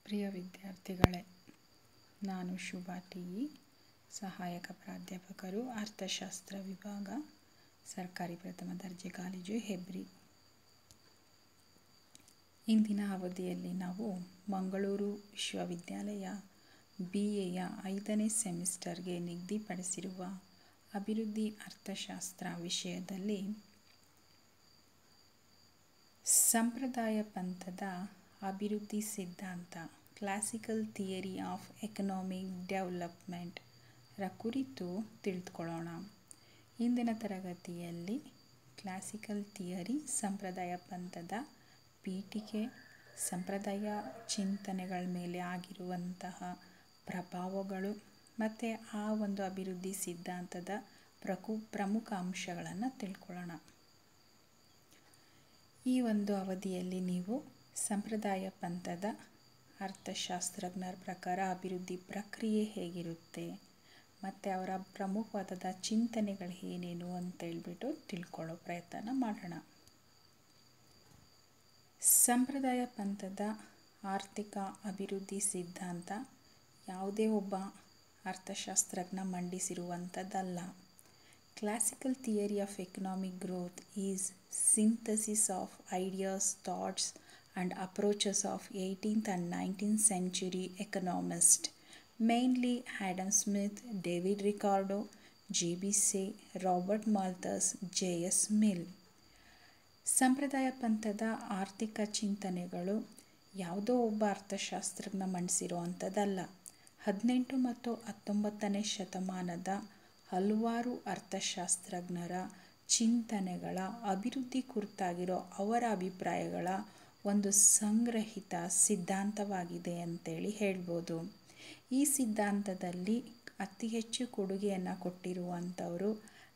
ಪ್ರಿಯ ವಿದ್ಯಾರ್ಥಿಗಳೇ, ನಾನು Shubha T E, ಸಹಾಯಕ ಪ್ರಾಧ್ಯಾಪಕರು, ಅರ್ಥಶಾಸ್ತ್ರ ವಿಭಾಗ, ಸರ್ಕಾರಿ ಪ್ರಥಮ ದರ್ಜೆ ಕಾಲೇಜು, ಹೆಬ್ರಿ. ಇಂದಿನ ಅವಧಿಯಲ್ಲಿ ನಾವು ಮಂಗಳೂರು ವಿಶ್ವವಿದ್ಯಾಲಯ BA 5ನೇ ಸೆಮಿಸ್ಟರ್ಗೆ ನಿಗದಿಪಡಿಸಿರುವ ಅಭಿವೃದ್ಧಿ ಅರ್ಥಶಾಸ್ತ್ರ ವಿಷಯದಲ್ಲಿ ಸಂಪ್ರದಾಯ ಪಂಥದ ಅಭಿವೃದ್ಧಿ ಸಿದ್ಧಾಂತ classical theory of economic development ಕುರಿತು ತಿಳಿದುಕೊಳ್ಳೋಣ. ಇಂದಿನ ತರಗತಿಯಲ್ಲಿ ಕ್ಲಾಸಿಕಲ್ ಥಿಯರಿ, ಸಂಪ್ರದಾಯ ಪಂಥದ ಪೀಠಿಕೆ, ಸಂಪ್ರದಾಯ ಚಿಂತನೆಗಳ ಮೇಲೆ ಆಗಿರುವಂತಹ ಪ್ರಭಾವಗಳು ಮತ್ತು ಆ ಒಂದು ಅಭಿವೃದ್ಧಿ ಸಿದ್ಧಾಂತದ ಪ್ರಮುಖ ಅಂಶಗಳನ್ನು ತಿಳ್ಕೊಳ್ಳೋಣ. ಈ ಒಂದು ಅವಧಿಯಲ್ಲಿ ನೀವು ಸಂಪ್ರದಾಯ ಪಂಥದ ಅರ್ಥಶಾಸ್ತ್ರಜ್ಞರ ಪ್ರಕಾರ ಅಭಿವೃದ್ಧಿ ಪ್ರಕ್ರಿಯೆ ಹೇಗಿರುತ್ತೆ ಮತ್ತು ಅವರ ಪ್ರಮುಖವಾದ ಚಿಂತನೆಗಳು ಏನೇನು ಅಂತೇಳ್ಬಿಟ್ಟು ತಿಳ್ಕೊಳ್ಳೋ ಪ್ರಯತ್ನ ಮಾಡೋಣ. ಸಂಪ್ರದಾಯ ಪಂಥದ ಆರ್ಥಿಕ ಅಭಿವೃದ್ಧಿ ಸಿದ್ಧಾಂತ ಯಾವುದೇ ಒಬ್ಬ ಅರ್ಥಶಾಸ್ತ್ರಜ್ಞ ಮಂಡಿಸಿರುವಂಥದ್ದಲ್ಲ. Classical theory of economic growth is synthesis of ideas, thoughts and approaches of 18th and 19th century economists, mainly Adam Smith, David Ricardo, J.B. Say, Robert Malthus, J.S. Mill. ಸಂಪ್ರದಾಯ ಪಂಥದ ಆರ್ಥಿಕ ಚಿಂತನೆಗಳು ಯಾವುದೋ ಒಬ್ಬ ಅರ್ಥಶಾಸ್ತ್ರಜ್ಞ ಮಂಡಿಸಿರುವಂಥದ್ದಲ್ಲ. 18 ಮತ್ತು 19ನೇ ಶತಮಾನದ ಹಲವಾರು ಅರ್ಥಶಾಸ್ತ್ರಜ್ಞರ ಚಿಂತನೆಗಳ ಅಭಿವೃದ್ಧಿ ಕುರಿತಾಗಿರೋ ಅವರ ಅಭಿಪ್ರಾಯಗಳ ಒಂದು ಸಂಗ್ರಹಿತ ಸಿದ್ಧಾಂತವಾಗಿದೆ ಅಂತೇಳಿ ಹೇಳ್ಬೋದು. ಈ ಸಿದ್ಧಾಂತದಲ್ಲಿ ಅತಿ ಹೆಚ್ಚು ಕೊಡುಗೆಯನ್ನು ಕೊಟ್ಟಿರುವಂಥವರು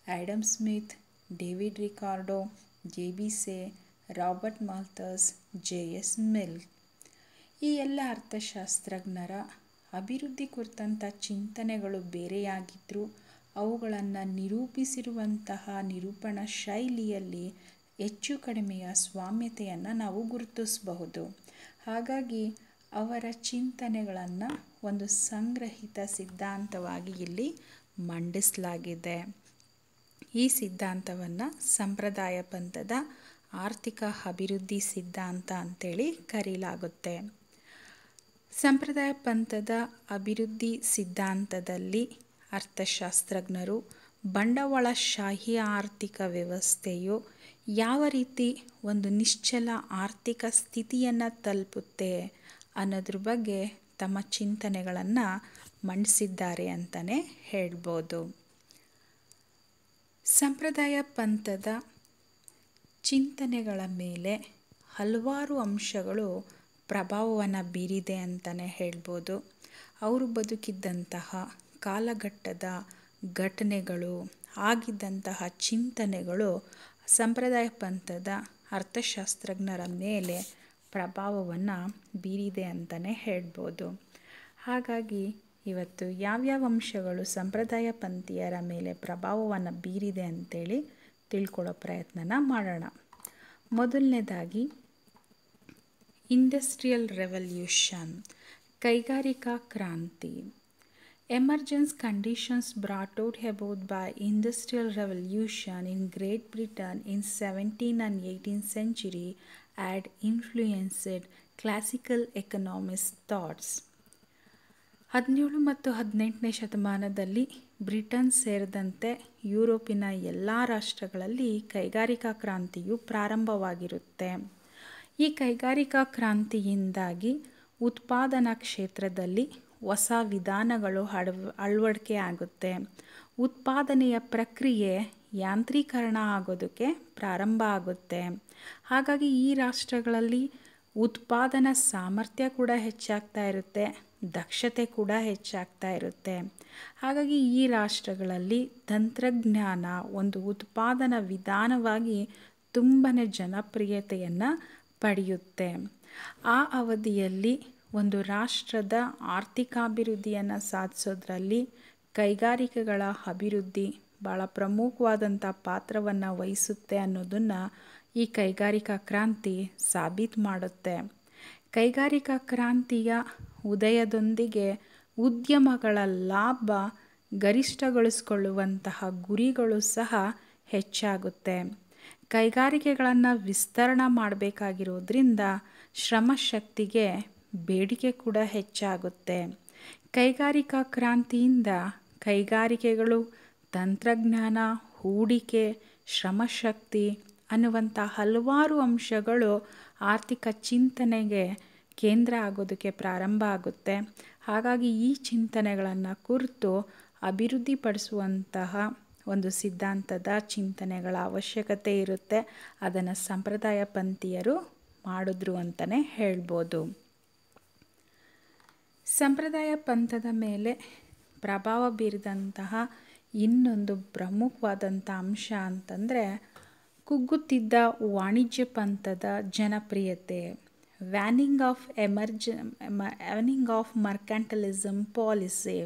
Adam Smith, David Ricardo, J.B. Say, Robert Malthus, J.S. Mill. ಈ ಎಲ್ಲ ಅರ್ಥಶಾಸ್ತ್ರಜ್ಞರ ಅಭಿವೃದ್ಧಿ ಕುರಿತಂಥ ಚಿಂತನೆಗಳು ಬೇರೆಯಾಗಿದ್ದರೂ ಅವುಗಳನ್ನು ನಿರೂಪಿಸಿರುವಂತಹ ನಿರೂಪಣಾ ಶೈಲಿಯಲ್ಲಿ ಹೆಚ್ಚು ಕಡಿಮೆಯ ಸ್ವಾಮ್ಯತೆಯನ್ನು ನಾವು ಗುರುತಿಸಬಹುದು. ಹಾಗಾಗಿ ಅವರ ಚಿಂತನೆಗಳನ್ನು ಒಂದು ಸಂಗ್ರಹಿತ ಸಿದ್ಧಾಂತವಾಗಿ ಇಲ್ಲಿ ಮಂಡಿಸಲಾಗಿದೆ. ಈ ಸಿದ್ಧಾಂತವನ್ನು ಸಂಪ್ರದಾಯ ಪಂಥದ ಆರ್ಥಿಕ ಅಭಿವೃದ್ಧಿ ಸಿದ್ಧಾಂತ ಅಂತೇಳಿ ಕರೆಯಲಾಗುತ್ತೆ. ಸಂಪ್ರದಾಯ ಪಂಥದ ಅಭಿವೃದ್ಧಿ ಸಿದ್ಧಾಂತದಲ್ಲಿ ಅರ್ಥಶಾಸ್ತ್ರಜ್ಞರು ಬಂಡವಾಳಶಾಹಿ ಆರ್ಥಿಕ ವ್ಯವಸ್ಥೆಯು ಯಾವ ರೀತಿ ಒಂದು ನಿಶ್ಚಲ ಆರ್ಥಿಕ ಸ್ಥಿತಿಯನ್ನು ತಲುಪುತ್ತೆ ಅನ್ನೋದ್ರ ಬಗ್ಗೆ ತಮ್ಮ ಚಿಂತನೆಗಳನ್ನು ಮಂಡಿಸಿದ್ದಾರೆ ಅಂತಲೇ ಹೇಳ್ಬೋದು. ಸಂಪ್ರದಾಯ ಪಂಥದ ಚಿಂತನೆಗಳ ಮೇಲೆ ಹಲವಾರು ಅಂಶಗಳು ಪ್ರಭಾವವನ್ನು ಬೀರಿದೆ ಅಂತಲೇ ಹೇಳ್ಬೋದು. ಅವರು ಬದುಕಿದ್ದಂತಹ ಕಾಲಘಟ್ಟದ ಘಟನೆಗಳು, ಆಗಿದ್ದಂತಹ ಚಿಂತನೆಗಳು ಸಂಪ್ರದಾಯ ಪಂಥದ ಅರ್ಥಶಾಸ್ತ್ರಜ್ಞರ ಮೇಲೆ ಪ್ರಭಾವವನ್ನು ಬೀರಿದೆ ಅಂತಲೇ ಹೇಳ್ಬೋದು. ಹಾಗಾಗಿ ಇವತ್ತು ಯಾವ್ಯಾವ ಅಂಶಗಳು ಸಂಪ್ರದಾಯ ಪಂಥೀಯರ ಮೇಲೆ ಪ್ರಭಾವವನ್ನು ಬೀರಿದೆ ಅಂತೇಳಿ ತಿಳ್ಕೊಳ್ಳೋ ಪ್ರಯತ್ನ ಮಾಡೋಣ. ಮೊದಲನೇದಾಗಿ ಇಂಡಸ್ಟ್ರಿಯಲ್ ರೆವಲ್ಯೂಷನ್, ಕೈಗಾರಿಕಾ ಕ್ರಾಂತಿ. Emergence conditions brought about by Industrial Revolution in Great Britain in 17th and 18th century had influenced classical economist thoughts. 17 ಮತ್ತು 18ನೇ ಶತಮಾನದಲ್ಲಿ ಬ್ರಿಟನ್ ಸೇರಿದಂತೆ ಯುರೋಪಿನ ಎಲ್ಲ ರಾಷ್ಟ್ರಗಳಲ್ಲಿ ಕೈಗಾರಿಕಾ ಕ್ರಾಂತಿಯು ಪ್ರಾರಂಭವಾಗಿರುತ್ತೆ. ಈ ಕೈಗಾರಿಕಾ ಕ್ರಾಂತಿಯಿಂದಾಗಿ ಉತ್ಪಾದನಾ ಕ್ಷೇತ್ರದಲ್ಲಿ ಹೊಸ ವಿಧಾನಗಳು ಅಳವಡಿಕೆ ಆಗುತ್ತೆ. ಉತ್ಪಾದನೆಯ ಪ್ರಕ್ರಿಯೆ ಯಾಂತ್ರೀಕರಣ ಆಗೋದಕ್ಕೆ ಪ್ರಾರಂಭ ಆಗುತ್ತೆ. ಹಾಗಾಗಿ ಈ ರಾಷ್ಟ್ರಗಳಲ್ಲಿ ಉತ್ಪಾದನಾ ಸಾಮರ್ಥ್ಯ ಕೂಡ ಹೆಚ್ಚಾಗ್ತಾ ಇರುತ್ತೆ, ದಕ್ಷತೆ ಕೂಡ ಹೆಚ್ಚಾಗ್ತಾ ಇರುತ್ತೆ. ಹಾಗಾಗಿ ಈ ರಾಷ್ಟ್ರಗಳಲ್ಲಿ ತಂತ್ರಜ್ಞಾನ ಒಂದು ಉತ್ಪಾದನಾ ವಿಧಾನವಾಗಿ ತುಂಬಾ ಜನಪ್ರಿಯತೆಯನ್ನು ಪಡೆಯುತ್ತೆ. ಆ ಅವಧಿಯಲ್ಲಿ ಒಂದು ರಾಷ್ಟ್ರದ ಆರ್ಥಿಕಾಭಿವೃದ್ಧಿಯನ್ನು ಸಾಧಿಸೋದ್ರಲ್ಲಿ ಕೈಗಾರಿಕೆಗಳ ಅಭಿವೃದ್ಧಿ ಭಾಳ ಪ್ರಮುಖವಾದಂಥ ಪಾತ್ರವನ್ನು ವಹಿಸುತ್ತೆ ಅನ್ನೋದನ್ನು ಈ ಕೈಗಾರಿಕಾ ಕ್ರಾಂತಿ ಸಾಬೀತು ಮಾಡುತ್ತೆ. ಕೈಗಾರಿಕಾ ಕ್ರಾಂತಿಯ ಉದಯದೊಂದಿಗೆ ಉದ್ಯಮಗಳ ಲಾಭ ಗರಿಷ್ಠಗೊಳಿಸಿಕೊಳ್ಳುವಂತಹ ಗುರಿಗಳು ಸಹ ಹೆಚ್ಚಾಗುತ್ತೆ. ಕೈಗಾರಿಕೆಗಳನ್ನು ವಿಸ್ತರಣೆ ಮಾಡಬೇಕಾಗಿರೋದ್ರಿಂದ ಶ್ರಮಶಕ್ತಿಗೆ ಬೇಡಿಕೆ ಕೂಡ ಹೆಚ್ಚಾಗುತ್ತೆ. ಕೈಗಾರಿಕಾ ಕ್ರಾಂತಿಯಿಂದ ಕೈಗಾರಿಕೆಗಳು, ತಂತ್ರಜ್ಞಾನ, ಹೂಡಿಕೆ, ಶ್ರಮಶಕ್ತಿ ಅನ್ನುವಂಥ ಹಲವಾರು ಅಂಶಗಳು ಆರ್ಥಿಕ ಚಿಂತನೆಗೆ ಕೇಂದ್ರ ಆಗೋದಕ್ಕೆ ಪ್ರಾರಂಭ ಆಗುತ್ತೆ. ಹಾಗಾಗಿ ಈ ಚಿಂತನೆಗಳನ್ನು ಕುರಿತು ಅಭಿವೃದ್ಧಿಪಡಿಸುವಂತಹ ಒಂದು ಸಿದ್ಧಾಂತದ ಚಿಂತನೆಗಳ ಅವಶ್ಯಕತೆ ಇರುತ್ತೆ. ಅದನ್ನು ಸಂಪ್ರದಾಯ ಪಂಥೀಯರು ಮಾಡಿದ್ರು ಅಂತಲೇ ಹೇಳ್ಬೋದು. ಸಂಪ್ರದಾಯ ಪಂಥದ ಮೇಲೆ ಪ್ರಭಾವ ಬೀರಿದಂತಹ ಇನ್ನೊಂದು ಪ್ರಮುಖವಾದಂಥ ಅಂಶ ಅಂತಂದರೆ ಕುಗ್ಗುತ್ತಿದ್ದ ವಾಣಿಜ್ಯ ಪಂಥದ ಜನಪ್ರಿಯತೆ, ವ್ಯಾನಿಂಗ್ ಆಫ್ ಮರ್ಕ್ಯಾಂಟಲಿಸಮ್ ಪಾಲಿಸಿ.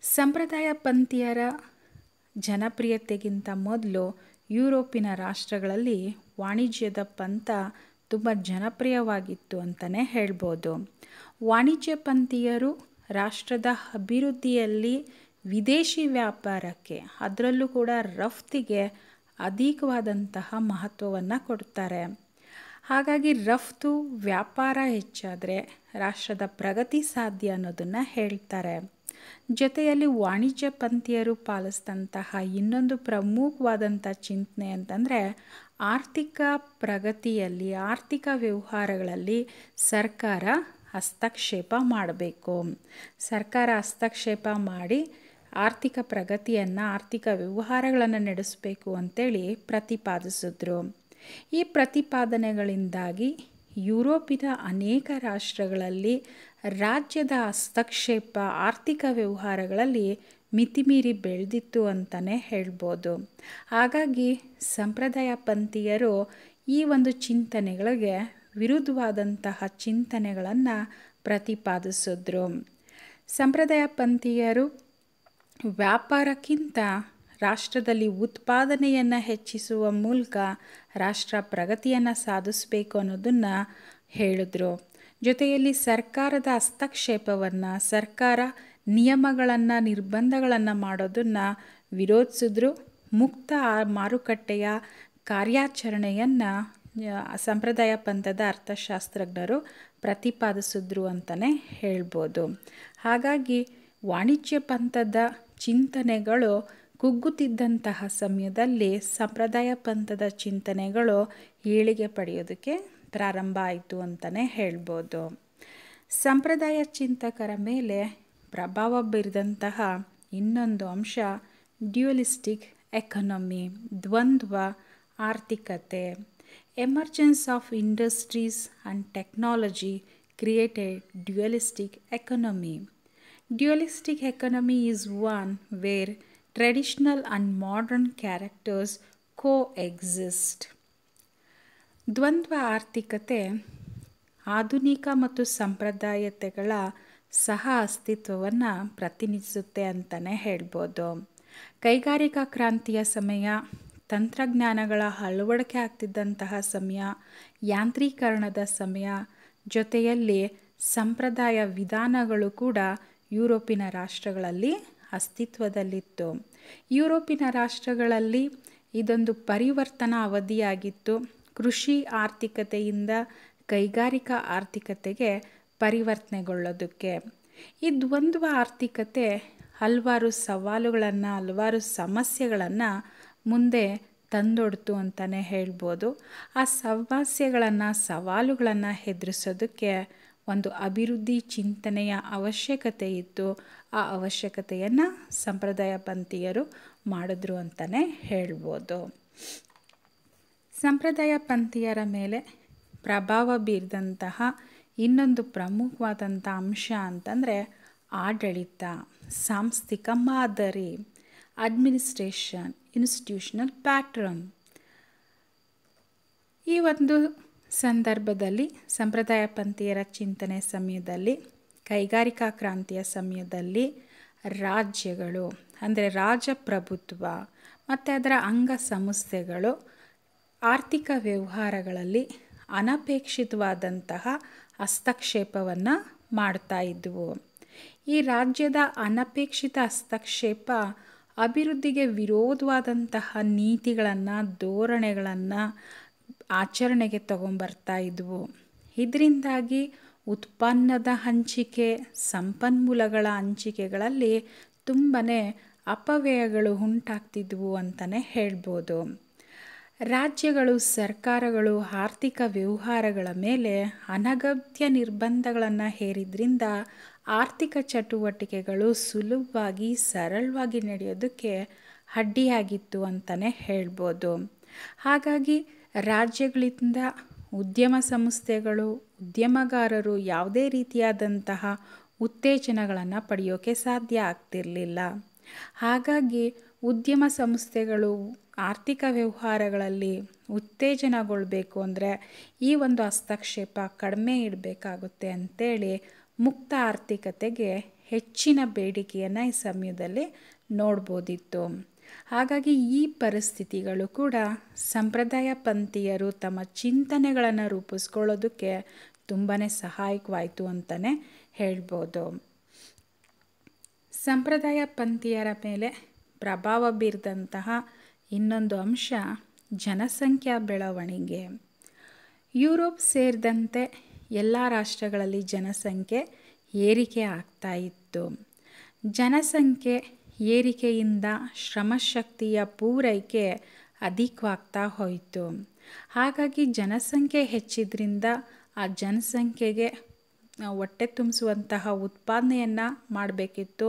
ಸಂಪ್ರದಾಯ ಪಂಥೀಯರ ಜನಪ್ರಿಯತೆಗಿಂತ ಮೊದಲು ಯುರೋಪಿನ ರಾಷ್ಟ್ರಗಳಲ್ಲಿ ವಾಣಿಜ್ಯದ ಪಂಥ ತುಂಬ ಜನಪ್ರಿಯವಾಗಿತ್ತು ಅಂತಲೇ ಹೇಳ್ಬೋದು. ವಾಣಿಜ್ಯ ಪಂಥೀಯರು ರಾಷ್ಟ್ರದ ಅಭಿವೃದ್ಧಿಯಲ್ಲಿ ವಿದೇಶಿ ವ್ಯಾಪಾರಕ್ಕೆ, ಅದರಲ್ಲೂ ಕೂಡ ರಫ್ತಿಗೆ ಅಧಿಕವಾದಂತಹ ಮಹತ್ವವನ್ನು ಕೊಡ್ತಾರೆ. ಹಾಗಾಗಿ ರಫ್ತು ವ್ಯಾಪಾರ ಹೆಚ್ಚಾದರೆ ರಾಷ್ಟ್ರದ ಪ್ರಗತಿ ಸಾಧ್ಯ ಅನ್ನೋದನ್ನು ಹೇಳ್ತಾರೆ. ಜೊತೆಯಲ್ಲಿ ವಾಣಿಜ್ಯ ಪಂಥೀಯರು ಪಾಲಿಸಿದಂತಹ ಇನ್ನೊಂದು ಪ್ರಮುಖವಾದಂಥ ಚಿಂತನೆ ಅಂತಂದರೆ ಆರ್ಥಿಕ ಪ್ರಗತಿಯಲ್ಲಿ, ಆರ್ಥಿಕ ವ್ಯವಹಾರಗಳಲ್ಲಿ ಸರ್ಕಾರ ಹಸ್ತಕ್ಷೇಪ ಮಾಡಬೇಕು. ಸರ್ಕಾರ ಹಸ್ತಕ್ಷೇಪ ಮಾಡಿ ಆರ್ಥಿಕ ಪ್ರಗತಿಯನ್ನು, ಆರ್ಥಿಕ ವ್ಯವಹಾರಗಳನ್ನು ನಡೆಸಬೇಕು ಅಂತೇಳಿ ಪ್ರತಿಪಾದಿಸಿದ್ರು. ಈ ಪ್ರತಿಪಾದನೆಗಳಿಂದಾಗಿ ಯುರೋಪಿನ ಅನೇಕ ರಾಷ್ಟ್ರಗಳಲ್ಲಿ ರಾಜ್ಯದ ಹಸ್ತಕ್ಷೇಪ ಆರ್ಥಿಕ ವ್ಯವಹಾರಗಳಲ್ಲಿ ಮಿತಿಮೀರಿ ಬೆಳೆದಿತ್ತು ಅಂತಲೇ ಹೇಳ್ಬೋದು. ಹಾಗಾಗಿ ಸಂಪ್ರದಾಯ ಪಂಥೀಯರು ಈ ಒಂದು ಚಿಂತನೆಗಳಿಗೆ ವಿರುದ್ಧವಾದಂತಹ ಚಿಂತನೆಗಳನ್ನು ಪ್ರತಿಪಾದಿಸಿದ್ರು. ಸಂಪ್ರದಾಯ ಪಂಥೀಯರು ವ್ಯಾಪಾರಕ್ಕಿಂತ ರಾಷ್ಟ್ರದಲ್ಲಿ ಉತ್ಪಾದನೆಯನ್ನು ಹೆಚ್ಚಿಸುವ ಮೂಲಕ ರಾಷ್ಟ್ರ ಪ್ರಗತಿಯನ್ನು ಸಾಧಿಸಬೇಕು ಅನ್ನೋದನ್ನು ಹೇಳಿದ್ರು. ಜೊತೆಯಲ್ಲಿ ಸರ್ಕಾರದ ಹಸ್ತಕ್ಷೇಪವನ್ನು, ಸರ್ಕಾರ ನಿಯಮಗಳನ್ನು, ನಿರ್ಬಂಧಗಳನ್ನು ಮಾಡೋದನ್ನು ವಿರೋಧಿಸಿದ್ರು. ಮುಕ್ತ ಮಾರುಕಟ್ಟೆಯ ಕಾರ್ಯಾಚರಣೆಯನ್ನು ಸಂಪ್ರದಾಯ ಪಂಥದ ಅರ್ಥಶಾಸ್ತ್ರಜ್ಞರು ಪ್ರತಿಪಾದಿಸಿದ್ರು ಅಂತಲೇ ಹೇಳ್ಬೋದು. ಹಾಗಾಗಿ ವಾಣಿಜ್ಯ ಪಂಥದ ಚಿಂತನೆಗಳು ಕುಗ್ಗುತ್ತಿದ್ದಂತಹ ಸಮಯದಲ್ಲಿ ಸಂಪ್ರದಾಯ ಪಂಥದ ಚಿಂತನೆಗಳು ಏಳಿಗೆ ಪಡೆಯೋದಕ್ಕೆ ಪ್ರಾರಂಭ ಆಯಿತು ಅಂತಲೇ ಹೇಳ್ಬೋದು. ಸಂಪ್ರದಾಯ ಚಿಂತಕರ ಮೇಲೆ ಪ್ರಭಾವ ಬೀರಿದಂತಹ ಇನ್ನೊಂದು ಅಂಶ ಡ್ಯುಯಲಿಸ್ಟಿಕ್ ಎಕಾನಮಿ, ದ್ವಂದ್ವ ಆರ್ಥಿಕತೆ. Emergence of industries and technology created dualistic economy. Dualistic economy is one where traditional and modern characters coexist. ದ್ವಂದ್ವ ಆರ್ಥಿಕತೆ ಆಧುನಿಕ ಮತ್ತು ಸಂಪ್ರದಾಯತೆಗಳ ಸಹ ಅಸ್ತಿತ್ವವನ್ನು ಪ್ರತಿನಿಧಿಸುತ್ತೆ ಅಂತಲೇ ಹೇಳ್ಬೋದು. ಕೈಗಾರಿಕಾ ಕ್ರಾಂತಿಯ ಸಮಯ, ತಂತ್ರಜ್ಞಾನಗಳ ಅಳವಡಿಕೆ ಆಗ್ತಿದ್ದಂತಹ ಸಮಯ, ಯಾಂತ್ರೀಕರಣದ ಸಮಯ, ಜೊತೆಯಲ್ಲಿ ಸಂಪ್ರದಾಯ ವಿಧಾನಗಳು ಕೂಡ ಯುರೋಪಿನ ರಾಷ್ಟ್ರಗಳಲ್ಲಿ ಅಸ್ತಿತ್ವದಲ್ಲಿತ್ತು. ಯುರೋಪಿನ ರಾಷ್ಟ್ರಗಳಲ್ಲಿ ಇದೊಂದು ಪರಿವರ್ತನಾ ಅವಧಿಯಾಗಿತ್ತು. ಕೃಷಿ ಆರ್ಥಿಕತೆಯಿಂದ ಕೈಗಾರಿಕಾ ಆರ್ಥಿಕತೆಗೆ ಪರಿವರ್ತನೆಗೊಳ್ಳೋದಕ್ಕೆ ಈ ದ್ವಂದ್ವ ಆರ್ಥಿಕತೆ ಹಲವಾರು ಸವಾಲುಗಳನ್ನು, ಹಲವಾರು ಸಮಸ್ಯೆಗಳನ್ನು ಮುಂದೆ ತಂದೊಡ್ತು ಅಂತಲೇ ಹೇಳ್ಬೋದು. ಆ ಸಮಸ್ಯೆಗಳನ್ನು, ಸವಾಲುಗಳನ್ನು ಎದುರಿಸೋದಕ್ಕೆ ಒಂದು ಅಭಿವೃದ್ಧಿ ಚಿಂತನೆಯ ಅವಶ್ಯಕತೆ ಇತ್ತು. ಆ ಅವಶ್ಯಕತೆಯನ್ನು ಸಂಪ್ರದಾಯ ಪಂಥೀಯರು ಮಾಡಿದ್ರು ಅಂತಲೇ ಹೇಳ್ಬೋದು. ಸಂಪ್ರದಾಯ ಪಂಥೀಯರ ಮೇಲೆ ಪ್ರಭಾವ ಬೀರಿದಂತಹ ಇನ್ನೊಂದು ಪ್ರಮುಖವಾದಂಥ ಅಂಶ ಅಂತಂದರೆ ಆಡಳಿತ, ಸಾಂಸ್ಥಿಕ ಮಾದರಿ, ಅಡ್ಮಿನಿಸ್ಟ್ರೇಷನ್, ಇನ್ಸ್ಟಿಟ್ಯೂಷನಲ್ ಪ್ಯಾಟ್ರನ್. ಈ ಒಂದು ಸಂದರ್ಭದಲ್ಲಿ ಸಂಪ್ರದಾಯ ಪಂಥೀಯರ ಚಿಂತನೆ ಸಮಯದಲ್ಲಿ, ಕೈಗಾರಿಕಾ ಕ್ರಾಂತಿಯ ಸಮಯದಲ್ಲಿ ರಾಜ್ಯಗಳು ಅಂದರೆ ರಾಜಪ್ರಭುತ್ವ ಮತ್ತು ಅದರ ಅಂಗ ಸಂಸ್ಥೆಗಳು ಆರ್ಥಿಕ ವ್ಯವಹಾರಗಳಲ್ಲಿ ಅನಪೇಕ್ಷಿತವಾದಂತಹ ಹಸ್ತಕ್ಷೇಪವನ್ನು ಮಾಡ್ತಾ ಇದ್ವು. ಈ ರಾಜ್ಯದ ಅನಪೇಕ್ಷಿತ ಹಸ್ತಕ್ಷೇಪ ಅಭಿವೃದ್ಧಿಗೆ ವಿರೋಧವಾದಂತಹ ನೀತಿಗಳನ್ನು, ಧೋರಣೆಗಳನ್ನು ಆಚರಣೆಗೆ ತಗೊಂಬರ್ತಾ ಇದ್ವು. ಇದರಿಂದಾಗಿ ಉತ್ಪನ್ನದ ಹಂಚಿಕೆ, ಸಂಪನ್ಮೂಲಗಳ ಹಂಚಿಕೆಗಳಲ್ಲಿ ತುಂಬಾ ಅಪವ್ಯಯಗಳು ಉಂಟಾಗ್ತಿದ್ವು ಅಂತಲೇ ಹೇಳ್ಬೋದು. ರಾಜ್ಯಗಳು, ಸರ್ಕಾರಗಳು ಆರ್ಥಿಕ ವ್ಯವಹಾರಗಳ ಮೇಲೆ ಅನಗತ್ಯ ನಿರ್ಬಂಧಗಳನ್ನು ಹೇರಿದ್ರಿಂದ ಆರ್ಥಿಕ ಚಟುವಟಿಕೆಗಳು ಸುಲಭವಾಗಿ, ಸರಳವಾಗಿ ನಡೆಯೋದಕ್ಕೆ ಅಡ್ಡಿಯಾಗಿತ್ತು ಅಂತಲೇ ಹೇಳ್ಬೋದು. ಹಾಗಾಗಿ ರಾಜ್ಯಗಳಿಂದ ಉದ್ಯಮ ಸಂಸ್ಥೆಗಳು, ಉದ್ಯಮಗಾರರು ಯಾವುದೇ ರೀತಿಯಾದಂತಹ ಉತ್ತೇಜನಗಳನ್ನು ಪಡೆಯೋಕ್ಕೆ ಸಾಧ್ಯ ಆಗ್ತಿರಲಿಲ್ಲ. ಹಾಗಾಗಿ ಉದ್ಯಮ ಸಂಸ್ಥೆಗಳು ಆರ್ಥಿಕ ವ್ಯವಹಾರಗಳಲ್ಲಿ ಉತ್ತೇಜನಗೊಳ್ಬೇಕು ಅಂದರೆ ಈ ಒಂದು ಹಸ್ತಕ್ಷೇಪ ಕಡಿಮೆ ಇಡಬೇಕಾಗುತ್ತೆ ಅಂತೇಳಿ ಮುಕ್ತ ಆರ್ಥಿಕತೆಗೆ ಹೆಚ್ಚಿನ ಬೇಡಿಕೆಯನ್ನು ಈ ಸಮಯದಲ್ಲಿ ನೋಡ್ಬೋದಿತ್ತು. ಹಾಗಾಗಿ ಈ ಪರಿಸ್ಥಿತಿಗಳು ಕೂಡ ಸಂಪ್ರದಾಯ ಪಂಥೀಯರು ತಮ್ಮ ಚಿಂತನೆಗಳನ್ನು ರೂಪಿಸ್ಕೊಳ್ಳೋದಕ್ಕೆ ತುಂಬಾ ಸಹಾಯಕವಾಯಿತು ಅಂತಲೇ ಹೇಳ್ಬೋದು. ಸಂಪ್ರದಾಯ ಪಂಥೀಯರ ಮೇಲೆ ಪ್ರಭಾವ ಬೀರಿದಂತಹ ಇನ್ನೊಂದು ಅಂಶ ಜನಸಂಖ್ಯಾ ಬೆಳವಣಿಗೆ. ಯುರೋಪ್ ಸೇರಿದಂತೆ ಎಲ್ಲ ರಾಷ್ಟ್ರಗಳಲ್ಲಿ ಜನಸಂಖ್ಯೆ ಏರಿಕೆ ಆಗ್ತಾ ಇತ್ತು. ಜನಸಂಖ್ಯೆ ಏರಿಕೆಯಿಂದ ಶ್ರಮಶಕ್ತಿಯ ಪೂರೈಕೆ ಅಧಿಕವಾಗ್ತಾ ಹೋಯಿತು. ಹಾಗಾಗಿ ಜನಸಂಖ್ಯೆ ಹೆಚ್ಚಿದ್ರಿಂದ ಆ ಜನಸಂಖ್ಯೆಗೆ ಹೊಟ್ಟೆ ತುಂಬಿಸುವಂತಹ ಉತ್ಪಾದನೆಯನ್ನು ಮಾಡಬೇಕಿತ್ತು.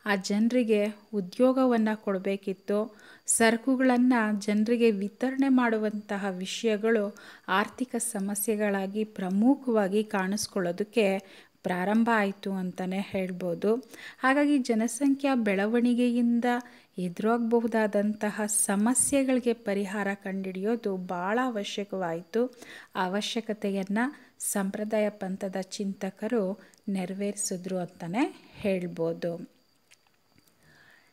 ಆ ಜನರಿಗೆ ಉದ್ಯೋಗವನ್ನು ಕೊಡಬೇಕಿತ್ತು. ಸರಕುಗಳನ್ನು ಜನರಿಗೆ ವಿತರಣೆ ಮಾಡುವಂತಹ ವಿಷಯಗಳು ಆರ್ಥಿಕ ಸಮಸ್ಯೆಗಳಾಗಿ ಪ್ರಮುಖವಾಗಿ ಕಾಣಿಸ್ಕೊಳ್ಳೋದಕ್ಕೆ ಪ್ರಾರಂಭ ಆಯಿತು ಅಂತಲೇ ಹೇಳ್ಬೋದು. ಹಾಗಾಗಿ ಜನಸಂಖ್ಯಾ ಬೆಳವಣಿಗೆಯಿಂದ ಎದುರಾಗಬಹುದಾದಂತಹ ಸಮಸ್ಯೆಗಳಿಗೆ ಪರಿಹಾರ ಕಂಡುಹಿಡಿಯೋದು ಭಾಳ ಅವಶ್ಯಕವಾಯಿತು. ಆ ಅವಶ್ಯಕತೆಯನ್ನು ಸಂಪ್ರದಾಯ ಪಂಥದ ಚಿಂತಕರು ನೆರವೇರಿಸಿದ್ರು ಅಂತಲೇ ಹೇಳ್ಬೋದು.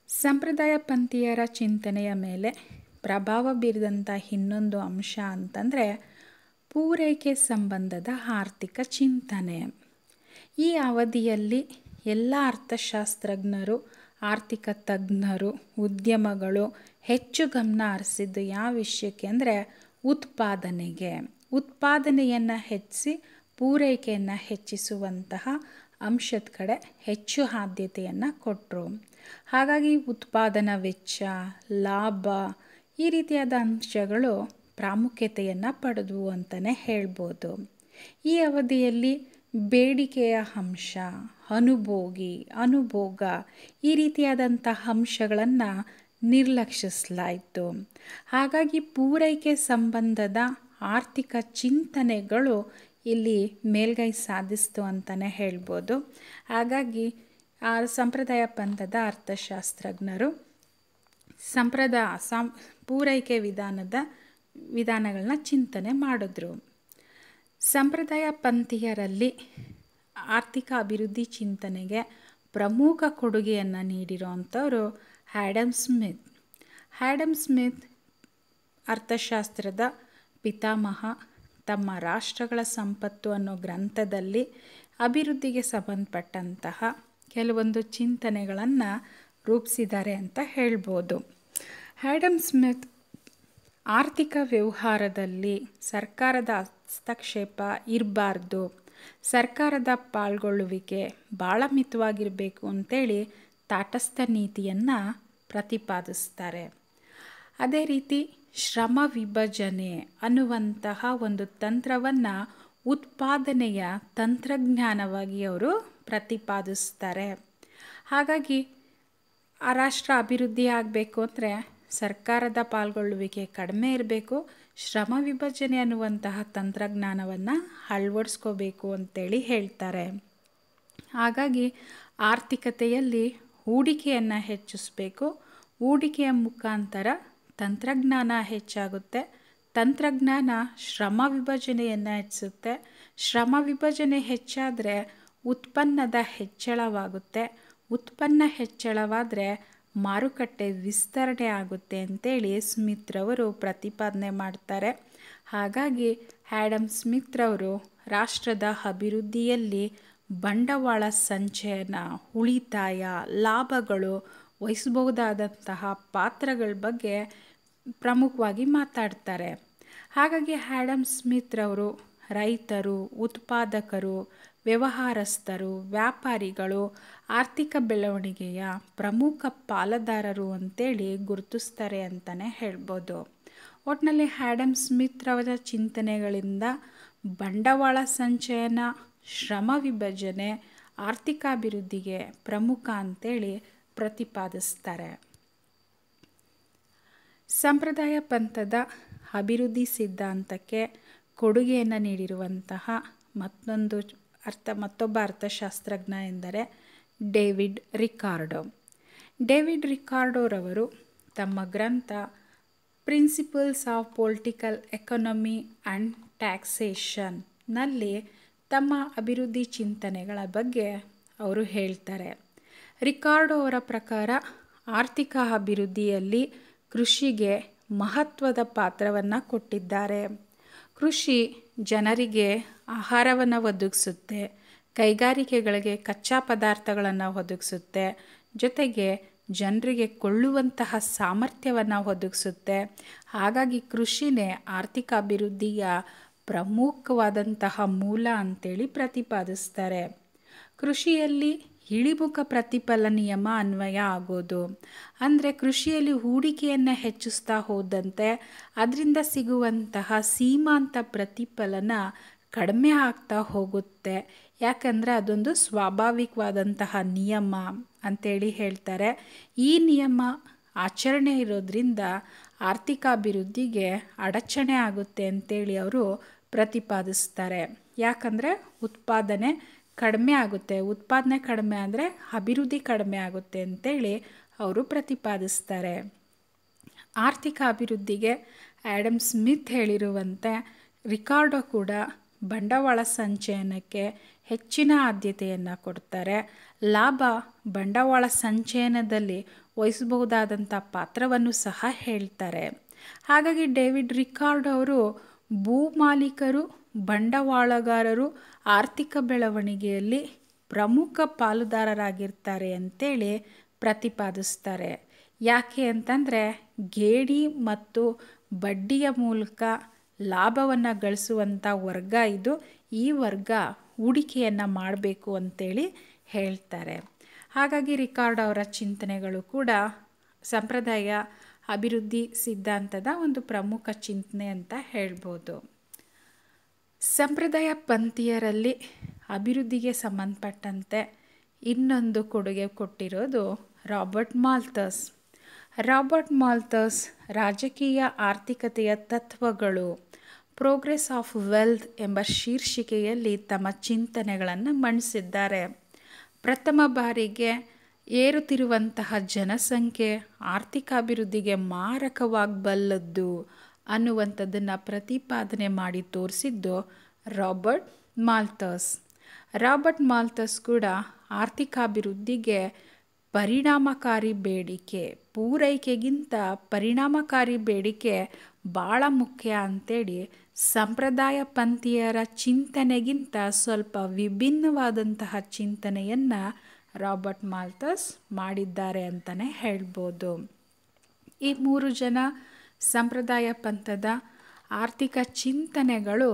ಸಂಪ್ರದಾಯ ಪಂಥೀಯರ ಚಿಂತನೆಯ ಮೇಲೆ ಪ್ರಭಾವ ಬೀರಿದಂಥ ಇನ್ನೊಂದು ಅಂಶ ಅಂತಂದರೆ ಪೂರೈಕೆ ಸಂಬಂಧದ ಆರ್ಥಿಕ ಚಿಂತನೆ. ಈ ಅವಧಿಯಲ್ಲಿ ಎಲ್ಲ ಅರ್ಥಶಾಸ್ತ್ರಜ್ಞರು, ಆರ್ಥಿಕ ತಜ್ಞರು, ಉದ್ಯಮಗಳು ಹೆಚ್ಚು ಗಮನ ಹರಿಸಿದ್ದು ಯಾವ ವಿಷಯಕ್ಕೆ ಅಂದರೆ ಉತ್ಪಾದನೆಗೆ. ಉತ್ಪಾದನೆಯನ್ನು ಹೆಚ್ಚಿಸಿ ಪೂರೈಕೆಯನ್ನು ಹೆಚ್ಚಿಸುವಂತಹ ಅಂಶದ ಕಡೆ ಹೆಚ್ಚು ಆದ್ಯತೆಯನ್ನು ಕೊಟ್ಟರು. ಹಾಗಾಗಿ ಉತ್ಪಾದನಾ ವೆಚ್ಚ, ಲಾಭ ಈ ರೀತಿಯಾದ ಅಂಶಗಳು ಪ್ರಾಮುಖ್ಯತೆಯನ್ನು ಪಡೆದವು ಅಂತಲೇ ಹೇಳ್ಬೋದು. ಈ ಅವಧಿಯಲ್ಲಿ ಬೇಡಿಕೆಯ ಅಂಶ, ಅನುಭೋಗ ಈ ರೀತಿಯಾದಂತಹ ಅಂಶಗಳನ್ನು ನಿರ್ಲಕ್ಷಿಸಲಾಯಿತು. ಹಾಗಾಗಿ ಪೂರೈಕೆ ಸಂಬಂಧದ ಆರ್ಥಿಕ ಚಿಂತನೆಗಳು ಇಲ್ಲಿ ಮೇಲ್ಗೈ ಸಾಧಿಸ್ತು ಅಂತಲೇ ಹೇಳ್ಬೋದು. ಹಾಗಾಗಿ ಸಂಪ್ರದಾಯ ಪಂಥದ ಅರ್ಥಶಾಸ್ತ್ರಜ್ಞರು ಪೂರೈಕೆ ವಿಧಾನಗಳನ್ನ ಚಿಂತನೆ ಮಾಡಿದ್ರು. ಸಂಪ್ರದಾಯ ಪಂಥೀಯರಲ್ಲಿ ಆರ್ಥಿಕ ಅಭಿವೃದ್ಧಿ ಚಿಂತನೆಗೆ ಪ್ರಮುಖ ಕೊಡುಗೆಯನ್ನು ನೀಡಿರೋವಂಥವರು ಆ್ಯಡಮ್ ಸ್ಮಿತ್ ಅರ್ಥಶಾಸ್ತ್ರದ ಪಿತಾಮಹ. ತಮ್ಮ ರಾಷ್ಟ್ರಗಳ ಸಂಪತ್ತು ಅನ್ನೋ ಗ್ರಂಥದಲ್ಲಿ ಅಭಿವೃದ್ಧಿಗೆ ಸಂಬಂಧಪಟ್ಟಂತಹ ಕೆಲವೊಂದು ಚಿಂತನೆಗಳನ್ನು ರೂಪಿಸಿದ್ದಾರೆ ಅಂತ ಹೇಳ್ಬೋದು. ಆ್ಯಡಮ್ ಸ್ಮಿತ್ ಆರ್ಥಿಕ ವ್ಯವಹಾರದಲ್ಲಿ ಸರ್ಕಾರದ ಹಸ್ತಕ್ಷೇಪ ಇರಬಾರ್ದು, ಸರ್ಕಾರದ ಪಾಲ್ಗೊಳ್ಳುವಿಕೆ ಭಾಳ ಮಿತವಾಗಿರಬೇಕು ಅಂತೇಳಿ ತಾಟಸ್ಥ ನೀತಿಯನ್ನು ಪ್ರತಿಪಾದಿಸ್ತಾರೆ. ಅದೇ ರೀತಿ ಶ್ರಮ ವಿಭಜನೆ ಅನ್ನುವಂತಹ ಒಂದು ತಂತ್ರವನ್ನು ಉತ್ಪಾದನೆಯ ತಂತ್ರಜ್ಞಾನವಾಗಿ ಅವರು ಪ್ರತಿಪಾದಿಸ್ತಾರೆ. ಹಾಗಾಗಿ ಆ ರಾಷ್ಟ್ರ ಅಭಿವೃದ್ಧಿ ಆಗಬೇಕು ಅಂದರೆ ಸರ್ಕಾರದ ಪಾಲ್ಗೊಳ್ಳುವಿಕೆ ಕಡಿಮೆ ಇರಬೇಕು, ಶ್ರಮ ವಿಭಜನೆ ಅನ್ನುವಂತಹ ತಂತ್ರಜ್ಞಾನವನ್ನು ಅಳವಡಿಸ್ಕೋಬೇಕು ಅಂತೇಳಿ ಹೇಳ್ತಾರೆ. ಹಾಗಾಗಿ ಆರ್ಥಿಕತೆಯಲ್ಲಿ ಹೂಡಿಕೆಯನ್ನು ಹೆಚ್ಚಿಸಬೇಕು. ಹೂಡಿಕೆಯ ಮುಖಾಂತರ ತಂತ್ರಜ್ಞಾನ ಹೆಚ್ಚಾಗುತ್ತೆ. ತಂತ್ರಜ್ಞಾನ ಶ್ರಮ ವಿಭಜನೆಯನ್ನು ಹೆಚ್ಚಿಸುತ್ತೆ. ಶ್ರಮ ವಿಭಜನೆ ಹೆಚ್ಚಾದರೆ ಉತ್ಪನ್ನದ ಹೆಚ್ಚಳವಾಗುತ್ತೆ. ಉತ್ಪನ್ನ ಹೆಚ್ಚಳವಾದರೆ ಮಾರುಕಟ್ಟೆ ವಿಸ್ತರಣೆ ಆಗುತ್ತೆ ಅಂತೇಳಿ ಸ್ಮಿತ್ರವರು ಪ್ರತಿಪಾದನೆ ಮಾಡ್ತಾರೆ. ಹಾಗಾಗಿ ಆ್ಯಡಮ್ ಸ್ಮಿತ್ರವರು ರಾಷ್ಟ್ರದ ಅಭಿವೃದ್ಧಿಯಲ್ಲಿ ಬಂಡವಾಳ ಸಂಚಯನ, ಉಳಿತಾಯ, ಲಾಭಗಳು ವಹಿಸಬಹುದಾದಂತಹ ಪಾತ್ರಗಳ ಬಗ್ಗೆ ಪ್ರಮುಖವಾಗಿ ಮಾತಾಡ್ತಾರೆ. ಹಾಗಾಗಿ ಆ್ಯಡಮ್ ಸ್ಮಿತ್ರವರು ರೈತರು, ಉತ್ಪಾದಕರು, ವ್ಯವಹಾರಸ್ಥರು, ವ್ಯಾಪಾರಿಗಳು ಆರ್ಥಿಕ ಬೆಳವಣಿಗೆಯ ಪ್ರಮುಖ ಪಾಲುದಾರರು ಅಂತೇಳಿ ಗುರುತಿಸ್ತಾರೆ ಅಂತಲೇ ಹೇಳ್ಬೋದು. ಒಟ್ಟಿನಲ್ಲಿ ಆ್ಯಡಮ್ ಸ್ಮಿತ್ರವರ ಚಿಂತನೆಗಳಿಂದ ಬಂಡವಾಳ ಸಂಚಯನ, ಶ್ರಮ ವಿಭಜನೆ ಆರ್ಥಿಕಾಭಿವೃದ್ಧಿಗೆ ಪ್ರಮುಖ ಅಂತೇಳಿ ಪ್ರತಿಪಾದಿಸ್ತಾರೆ. ಸಂಪ್ರದಾಯ ಪಂಥದ ಅಭಿವೃದ್ಧಿ ಸಿದ್ಧಾಂತಕ್ಕೆ ಕೊಡುಗೆಯನ್ನು ನೀಡಿರುವಂತಹ ಮತ್ತೊಬ್ಬ ಅರ್ಥಶಾಸ್ತ್ರಜ್ಞ ಎಂದರೆ ಡೇವಿಡ್ ರಿಕಾರ್ಡೋ. ಡೇವಿಡ್ ರಿಕಾರ್ಡೋರವರು ತಮ್ಮ ಗ್ರಂಥ principles of political economy and ಟ್ಯಾಕ್ಸೇಷನ್ನಲ್ಲಿ ತಮ್ಮ ಅಭಿವೃದ್ಧಿ ಚಿಂತನೆಗಳ ಬಗ್ಗೆ ಅವರು ಹೇಳ್ತಾರೆ. ರಿಕಾರ್ಡೋ ಅವರ ಪ್ರಕಾರ ಆರ್ಥಿಕ ಅಭಿವೃದ್ಧಿಯಲ್ಲಿ ಕೃಷಿಗೆ ಮಹತ್ವದ ಪಾತ್ರವನ್ನು ಕೊಟ್ಟಿದ್ದಾರೆ. ಕೃಷಿ ಜನರಿಗೆ ಆಹಾರವನ್ನು ಒದಗಿಸುತ್ತೆ, ಕೈಗಾರಿಕೆಗಳಿಗೆ ಕಚ್ಚಾ ಪದಾರ್ಥಗಳನ್ನು ಒದಗಿಸುತ್ತೆ, ಜೊತೆಗೆ ಜನರಿಗೆ ಕೊಳ್ಳುವಂತಹ ಸಾಮರ್ಥ್ಯವನ್ನು ಒದಗಿಸುತ್ತೆ. ಹಾಗಾಗಿ ಕೃಷಿನೇ ಆರ್ಥಿಕ ಅಭಿವೃದ್ಧಿಯ ಪ್ರಮುಖವಾದಂತಹ ಮೂಲ ಅಂತೇಳಿ ಪ್ರತಿಪಾದಿಸ್ತಾರೆ. ಕೃಷಿಯಲ್ಲಿ ಇಳಿಮುಖ ಪ್ರತಿಫಲ ನಿಯಮ ಅನ್ವಯ ಆಗೋದು ಅಂದರೆ ಕೃಷಿಯಲ್ಲಿ ಹೂಡಿಕೆಯನ್ನು ಹೆಚ್ಚಿಸ್ತಾ ಹೋದಂತೆ ಅದರಿಂದ ಸಿಗುವಂತಹ ಸೀಮಾಂತ ಪ್ರತಿಫಲನ ಕಡಿಮೆ ಆಗ್ತಾ ಹೋಗುತ್ತೆ. ಯಾಕಂದರೆ ಅದೊಂದು ಸ್ವಾಭಾವಿಕವಾದಂತಹ ನಿಯಮ ಅಂತೇಳಿ ಹೇಳ್ತಾರೆ. ಈ ನಿಯಮ ಆಚರಣೆ ಇರೋದ್ರಿಂದ ಆರ್ಥಿಕ ಅಭಿವೃದ್ಧಿಗೆ ಅಡಚಣೆ ಆಗುತ್ತೆ ಅಂತೇಳಿ ಅವರು ಪ್ರತಿಪಾದಿಸ್ತಾರೆ. ಯಾಕಂದರೆ ಉತ್ಪಾದನೆ ಕಡಿಮೆ ಆಗುತ್ತೆ, ಉತ್ಪಾದನೆ ಕಡಿಮೆ ಅಂದರೆ ಅಭಿವೃದ್ಧಿ ಕಡಿಮೆ ಆಗುತ್ತೆ ಅಂತೇಳಿ ಅವರು ಪ್ರತಿಪಾದಿಸ್ತಾರೆ. ಆರ್ಥಿಕ ಅಭಿವೃದ್ಧಿಗೆ ಆ್ಯಡಮ್ ಸ್ಮಿತ್ ಹೇಳಿರುವಂತೆ ರಿಕಾರ್ಡೋ ಕೂಡ ಬಂಡವಾಳ ಸಂಚಯನಕ್ಕೆ ಹೆಚ್ಚಿನ ಆದ್ಯತೆಯನ್ನು ಕೊಡ್ತಾರೆ. ಲಾಭ ಬಂಡವಾಳ ಸಂಚಯನದಲ್ಲಿ ವಹಿಸಬಹುದಾದಂಥ ಪಾತ್ರವನ್ನು ಸಹ ಹೇಳ್ತಾರೆ. ಹಾಗಾಗಿ ಡೇವಿಡ್ ರಿಕಾರ್ಡೋ ಅವರು ಭೂಮಾಲೀಕರು, ಬಂಡವಾಳಗಾರರು ಆರ್ಥಿಕ ಬೆಳವಣಿಗೆಯಲ್ಲಿ ಪ್ರಮುಖ ಪಾಲುದಾರರಾಗಿರ್ತಾರೆ ಅಂತೇಳಿ ಪ್ರತಿಪಾದಿಸ್ತಾರೆ. ಯಾಕೆ ಅಂತಂದರೆ ಗೇಣಿ ಮತ್ತು ಬಡ್ಡಿಯ ಮೂಲಕ ಲಾಭವನ್ನು ಗಳಿಸುವಂಥ ವರ್ಗ ಇದು. ಈ ವರ್ಗ ಹೂಡಿಕೆಯನ್ನು ಮಾಡಬೇಕು ಅಂತೇಳಿ ಹೇಳ್ತಾರೆ. ಹಾಗಾಗಿ ರಿಕಾರ್ಡೋ ಅವರ ಚಿಂತನೆಗಳು ಕೂಡ ಸಂಪ್ರದಾಯ ಅಭಿವೃದ್ಧಿ ಸಿದ್ಧಾಂತದ ಒಂದು ಪ್ರಮುಖ ಚಿಂತನೆ ಅಂತ ಹೇಳ್ಬೋದು. ಸಂಪ್ರದಾಯ ಪಂಥೀಯರಲ್ಲಿ ಅಭಿವೃದ್ಧಿಗೆ ಸಂಬಂಧಪಟ್ಟಂತೆ ಇನ್ನೊಂದು ಕೊಡುಗೆ ಕೊಟ್ಟಿರೋದು ರಾಬರ್ಟ್ ಮಾಲ್ಥಸ್. ರಾಬರ್ಟ್ ಮಾಲ್ಥಸ್ ರಾಜಕೀಯ ಆರ್ಥಿಕತೆಯ ತತ್ವಗಳು, ಪ್ರೋಗ್ರೆಸ್ ಆಫ್ ವೆಲ್ತ್ ಎಂಬ ಶೀರ್ಷಿಕೆಯಲ್ಲಿ ತಮ್ಮ ಚಿಂತನೆಗಳನ್ನು ಮಂಡಿಸಿದ್ದಾರೆ. ಪ್ರಥಮ ಬಾರಿಗೆ ಏರುತ್ತಿರುವಂತಹ ಜನಸಂಖ್ಯೆ ಆರ್ಥಿಕ ಅಭಿವೃದ್ಧಿಗೆ ಮಾರಕವಾಗಬಲ್ಲದ್ದು ಅನ್ನುವಂಥದ್ದನ್ನು ಪ್ರತಿಪಾದನೆ ಮಾಡಿ ತೋರಿಸಿದ್ದು ರಾಬರ್ಟ್ ಮಾಲ್ಥಸ್. ರಾಬರ್ಟ್ ಮಾಲ್ಥಸ್ ಕೂಡ ಆರ್ಥಿಕಾಭಿವೃದ್ಧಿಗೆ ಪರಿಣಾಮಕಾರಿ ಬೇಡಿಕೆ, ಪೂರೈಕೆಗಿಂತ ಪರಿಣಾಮಕಾರಿ ಬೇಡಿಕೆ ಭಾಳ ಮುಖ್ಯ ಅಂತೇಳಿ ಸಂಪ್ರದಾಯ ಪಂಥೀಯರ ಚಿಂತನೆಗಿಂತ ಸ್ವಲ್ಪ ವಿಭಿನ್ನವಾದಂತಹ ಚಿಂತನೆಯನ್ನು ರಾಬರ್ಟ್ ಮಾಲ್ಥಸ್ ಮಾಡಿದ್ದಾರೆ ಅಂತಲೇ ಹೇಳ್ಬೋದು. ಈ ಮೂರು ಜನ ಸಂಪ್ರದಾಯ ಪಂಥದ ಆರ್ಥಿಕ ಚಿಂತನೆಗಳು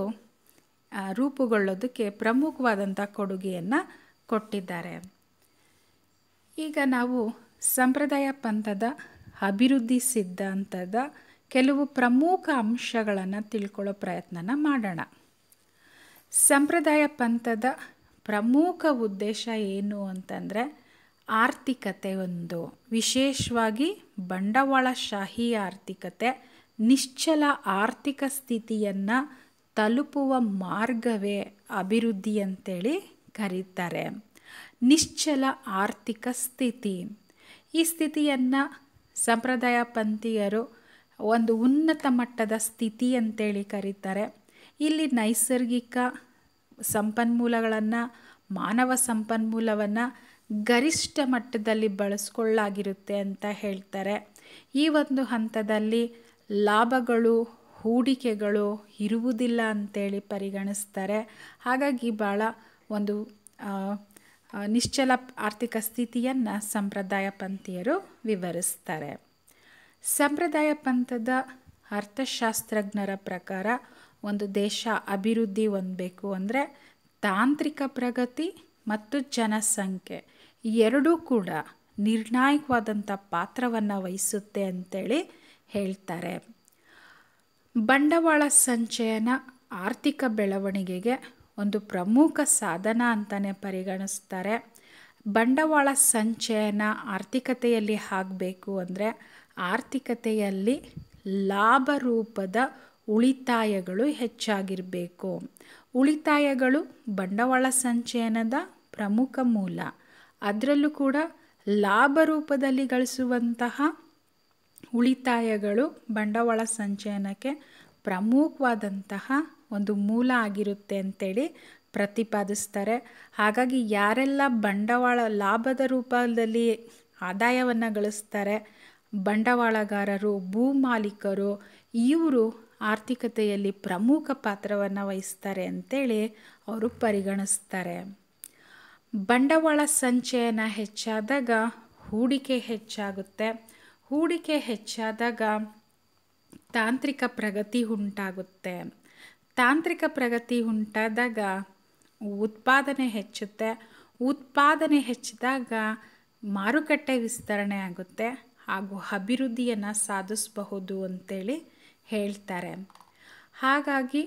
ರೂಪುಗೊಳ್ಳೋದಕ್ಕೆ ಪ್ರಮುಖವಾದಂಥ ಕೊಡುಗೆಯನ್ನು ಕೊಟ್ಟಿದ್ದಾರೆ. ಈಗ ನಾವು ಸಂಪ್ರದಾಯ ಪಂಥದ ಅಭಿವೃದ್ಧಿ ಸಿದ್ಧಾಂತದ ಕೆಲವು ಪ್ರಮುಖ ಅಂಶಗಳನ್ನು ತಿಳ್ಕೊಳ್ಳೋ ಪ್ರಯತ್ನನ ಮಾಡೋಣ. ಸಂಪ್ರದಾಯ ಪಂಥದ ಪ್ರಮುಖ ಉದ್ದೇಶ ಏನು ಅಂತಂದರೆ ಆರ್ಥಿಕತೆ ಒಂದು, ವಿಶೇಷವಾಗಿ ಬಂಡವಾಳಶಾಹಿ ಆರ್ಥಿಕತೆ ನಿಶ್ಚಲ ಆರ್ಥಿಕ ಸ್ಥಿತಿಯನ್ನು ತಲುಪುವ ಮಾರ್ಗವೇ ಅಭಿವೃದ್ಧಿ ಅಂತೇಳಿ ಕರೀತಾರೆ. ನಿಶ್ಚಲ ಆರ್ಥಿಕ ಸ್ಥಿತಿ, ಈ ಸ್ಥಿತಿಯನ್ನು ಸಂಪ್ರದಾಯ ಪಂಥೀಯರು ಒಂದು ಉನ್ನತ ಮಟ್ಟದ ಸ್ಥಿತಿ ಅಂತೇಳಿ ಕರೀತಾರೆ. ಇಲ್ಲಿ ನೈಸರ್ಗಿಕ ಸಂಪನ್ಮೂಲಗಳನ್ನು, ಮಾನವ ಸಂಪನ್ಮೂಲವನ್ನು ಗರಿಷ್ಠ ಮಟ್ಟದಲ್ಲಿ ಬಳಸ್ಕೊಳ್ಳಾಗಿರುತ್ತೆ ಅಂತ ಹೇಳ್ತಾರೆ. ಈ ಒಂದು ಹಂತದಲ್ಲಿ ಲಾಭಗಳು, ಹೂಡಿಕೆಗಳು ಇರುವುದಿಲ್ಲ ಅಂತೇಳಿ ಪರಿಗಣಿಸ್ತಾರೆ. ಹಾಗಾಗಿ ಭಾಳ ಒಂದು ನಿಶ್ಚಲ ಆರ್ಥಿಕ ಸ್ಥಿತಿಯನ್ನು ಸಂಪ್ರದಾಯ ಪಂಥೀಯರು ವಿವರಿಸ್ತಾರೆ. ಸಂಪ್ರದಾಯ ಪಂಥದ ಅರ್ಥಶಾಸ್ತ್ರಜ್ಞರ ಪ್ರಕಾರ ಒಂದು ದೇಶ ಅಭಿವೃದ್ಧಿ ಹೊಂದಬೇಕು ಅಂದರೆ ತಾಂತ್ರಿಕ ಪ್ರಗತಿ ಮತ್ತು ಜನಸಂಖ್ಯೆ ಎರಡೂ ಕೂಡ ನಿರ್ಣಾಯಕವಾದಂಥ ಪಾತ್ರವನ್ನು ವಹಿಸುತ್ತೆ ಅಂತೇಳಿ ಹೇಳ್ತಾರೆ. ಬಂಡವಾಳ ಸಂಚಯನ ಆರ್ಥಿಕ ಬೆಳವಣಿಗೆಗೆ ಒಂದು ಪ್ರಮುಖ ಸಾಧನ ಅಂತಲೇ ಪರಿಗಣಿಸ್ತಾರೆ. ಬಂಡವಾಳ ಸಂಚಯನ ಆರ್ಥಿಕತೆಯಲ್ಲಿ ಆಗಬೇಕು ಅಂದರೆ ಆರ್ಥಿಕತೆಯಲ್ಲಿ ಲಾಭ ರೂಪದ ಉಳಿತಾಯಗಳು ಹೆಚ್ಚಾಗಿರಬೇಕು. ಉಳಿತಾಯಗಳು ಬಂಡವಾಳ ಸಂಚಯನದ ಪ್ರಮುಖ ಮೂಲ. ಅದರಲ್ಲೂ ಕೂಡ ಲಾಭ ರೂಪದಲ್ಲಿ ಗಳಿಸುವಂತಹ ಉಳಿತಾಯಗಳು ಬಂಡವಾಳ ಸಂಚಯನಕ್ಕೆ ಪ್ರಮುಖವಾದಂತಹ ಒಂದು ಮೂಲ ಆಗಿರುತ್ತೆ ಅಂತೇಳಿ ಪ್ರತಿಪಾದಿಸ್ತಾರೆ. ಹಾಗಾಗಿ ಯಾರೆಲ್ಲ ಬಂಡವಾಳ ಲಾಭದ ರೂಪದಲ್ಲಿ ಆದಾಯವನ್ನು ಗಳಿಸ್ತಾರೆ, ಬಂಡವಾಳಗಾರರು, ಭೂಮಾಲೀಕರು, ಇವರು ಆರ್ಥಿಕತೆಯಲ್ಲಿ ಪ್ರಮುಖ ಪಾತ್ರವನ್ನು ವಹಿಸ್ತಾರೆ ಅಂತೇಳಿ ಅವರು ಪರಿಗಣಿಸ್ತಾರೆ. ಬಂಡವಾಳ ಸಂಚಯನ ಹೆಚ್ಚಾದಾಗ ಹೂಡಿಕೆ ಹೆಚ್ಚಾಗುತ್ತೆ. ಹೂಡಿಕೆ ಹೆಚ್ಚಾದಾಗ ತಾಂತ್ರಿಕ ಪ್ರಗತಿ ಉಂಟಾಗುತ್ತೆ. ತಾಂತ್ರಿಕ ಪ್ರಗತಿ ಉಂಟಾದಾಗ ಉತ್ಪಾದನೆ ಹೆಚ್ಚುತ್ತೆ. ಉತ್ಪಾದನೆ ಹೆಚ್ಚಿದಾಗ ಮಾರುಕಟ್ಟೆ ವಿಸ್ತರಣೆ ಆಗುತ್ತೆ ಹಾಗೂ ಅಭಿವೃದ್ಧಿಯನ್ನು ಸಾಧಿಸಬಹುದು ಅಂತೇಳಿ ಹೇಳ್ತಾರೆ. ಹಾಗಾಗಿ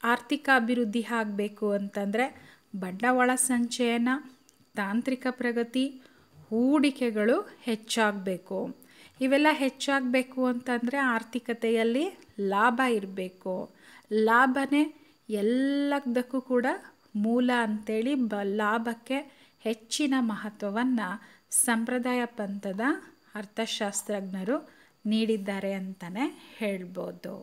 ಆರ್ಥಿಕ ಅಭಿವೃದ್ಧಿ ಆಗಬೇಕು ಅಂತಂದರೆ ಬಂಡವಾಳ ಸಂಚಯನ, ತಾಂತ್ರಿಕ ಪ್ರಗತಿ, ಹೂಡಿಕೆಗಳು ಹೆಚ್ಚಾಗಬೇಕು. ಇವೆಲ್ಲ ಹೆಚ್ಚಾಗಬೇಕು ಅಂತಂದರೆ ಆರ್ಥಿಕತೆಯಲ್ಲಿ ಲಾಭ ಇರಬೇಕು. ಲಾಭನೇ ಎಲ್ಲದಕ್ಕೂ ಕೂಡ ಮೂಲ ಅಂತೇಳಿ ಲಾಭಕ್ಕೆ ಹೆಚ್ಚಿನ ಮಹತ್ವವನ್ನು ಸಂಪ್ರದಾಯ ಪಂಥದ ಅರ್ಥಶಾಸ್ತ್ರಜ್ಞರು ನೀಡಿದ್ದಾರೆ ಅಂತಲೇ ಹೇಳ್ಬೋದು.